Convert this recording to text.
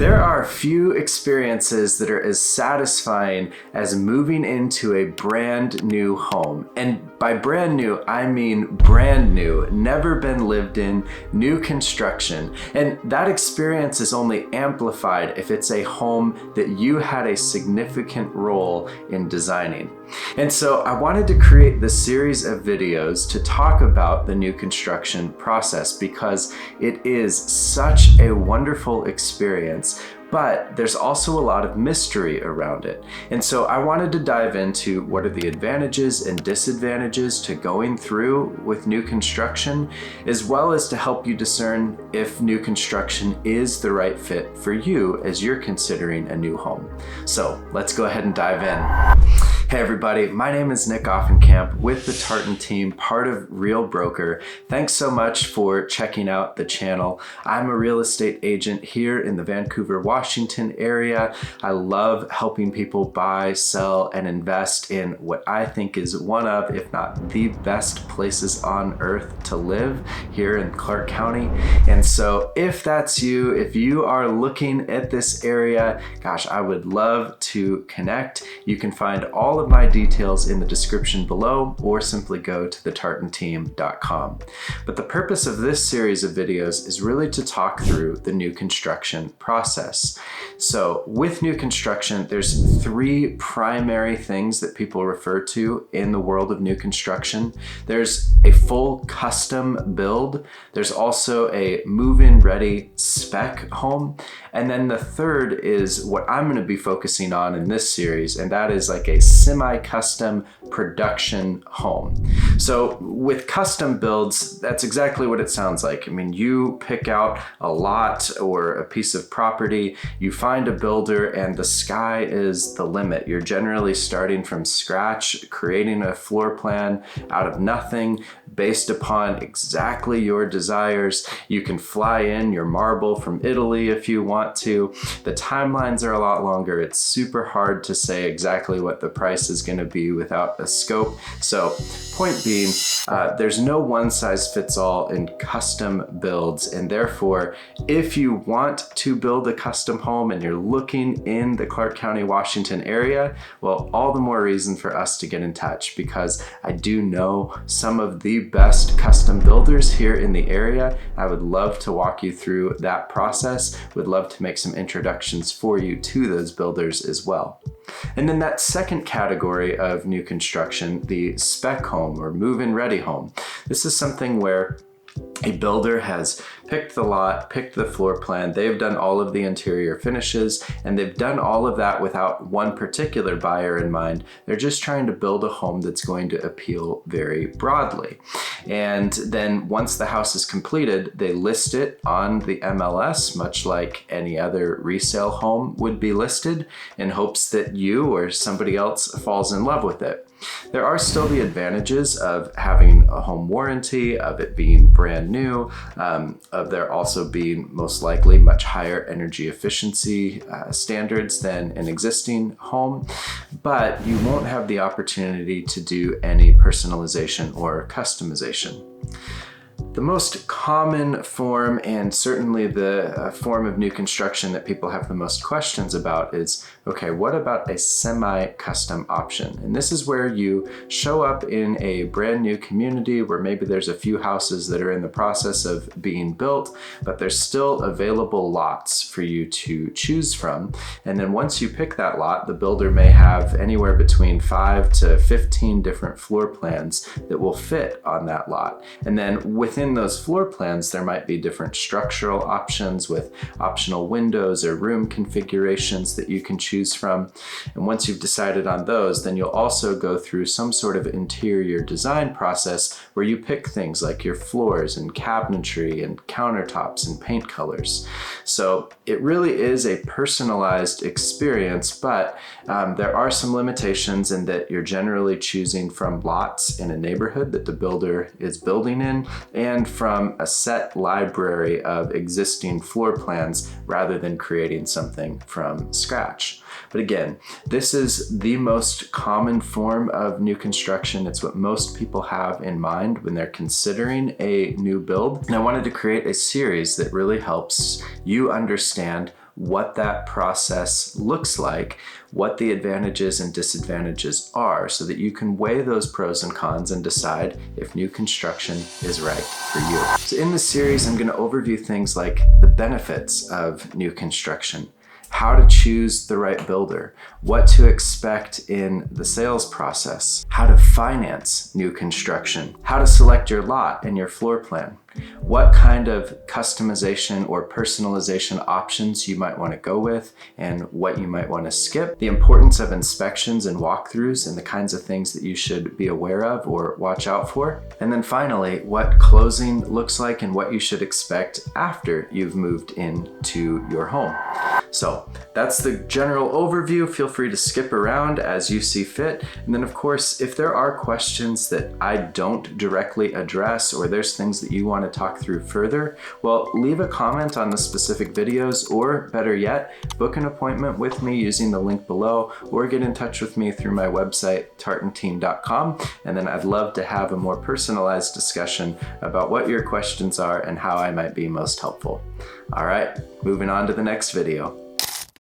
There are few experiences that are as satisfying as moving into a brand new home. And by brand new, I mean brand new, never been lived in, new construction. And that experience is only amplified if it's a home that you had a significant role in designing. And so I wanted to create this series of videos to talk about the new construction process because it is such a wonderful experience, but there's also a lot of mystery around it. And so I wanted to dive into what are the advantages and disadvantages to going through with new construction, as well as to help you discern if new construction is the right fit for you as you're considering a new home. So let's go ahead and dive in. Hey everybody, my name is Nick Aufenkamp with the Tartan team, part of Real Broker. Thanks so much for checking out the channel. I'm a real estate agent here in the Vancouver, Washington area. I love helping people buy, sell, and invest in what I think is one of, if not the best places on earth to live here in Clark County. And so if that's you, if you are looking at this area, gosh, I would love to connect. You can find all of my details in the description below or simply go to thetartanteam.com. But the purpose of this series of videos is really to talk through the new construction process. So with new construction, there's three primary things that people refer to in the world of new construction. There's a full custom build. There's also a move-in ready spec home. And then the third is what I'm going to be focusing on in this series, and that is like a semi-custom production home. So with custom builds, that's exactly what it sounds like. I mean, you pick out a lot or a piece of property, you find a builder, and the sky is the limit. You're generally starting from scratch, creating a floor plan out of nothing based upon exactly your desires. You can fly in your marble from Italy if you want to. The timelines are a lot longer. It's super hard to say exactly what the price is going to be without a scope. So point being, there's no one size fits all in custom builds, and therefore if you want to build a custom home and you're looking in the Clark County, Washington area, well, all the more reason for us to get in touch, because I do know some of the best custom builders here in the area. I would love to walk you through that process. Would love to make some introductions for you to those builders as well. And then that second category of new construction, the spec home or move-in ready home. This is something where a builder has picked the lot, picked the floor plan, they've done all of the interior finishes, and they've done all of that without one particular buyer in mind. They're just trying to build a home that's going to appeal very broadly. And then once the house is completed, they list it on the MLS, much like any other resale home would be listed, in hopes that you or somebody else falls in love with it. There are still the advantages of having a home warranty, of it being brand new, of there also being most likely much higher energy efficiency standards than an existing home, but you won't have the opportunity to do any personalization or customization. The most common form, and certainly the form of new construction that people have the most questions about, is, okay, what about a semi-custom option? And this is where you show up in a brand new community where maybe there's a few houses that are in the process of being built, but there's still available lots for you to choose from. And then once you pick that lot, the builder may have anywhere between 5 to 15 different floor plans that will fit on that lot. And then within those floor plans, there might be different structural options with optional windows or room configurations that you can choose from. And once you've decided on those, then you'll also go through some sort of interior design process where you pick things like your floors and cabinetry and countertops and paint colors. So it really is a personalized experience, but there are some limitations in that you're generally choosing from lots in a neighborhood that the builder is building in, and from a set library of existing floor plans rather than creating something from scratch. But again, this is the most common form of new construction. It's what most people have in mind when they're considering a new build. And I wanted to create a series that really helps you understand what that process looks like, what the advantages and disadvantages are, so that you can weigh those pros and cons and decide if new construction is right for you. So in this series, I'm going to overview things like the benefits of new construction, how to choose the right builder, what to expect in the sales process, how to finance new construction, how to select your lot and your floor plan, what kind of customization or personalization options you might want to go with and what you might want to skip, the importance of inspections and walkthroughs and the kinds of things that you should be aware of or watch out for, and then finally, what closing looks like and what you should expect after you've moved into your home. So that's the general overview. Feel free to skip around as you see fit. And then of course, if there are questions that I don't directly address or there's things that you want to talk through further, well, leave a comment on the specific videos, or better yet, book an appointment with me using the link below, or get in touch with me through my website, tartanteam.com. And then I'd love to have a more personalized discussion about what your questions are and how I might be most helpful. All right, moving on to the next video.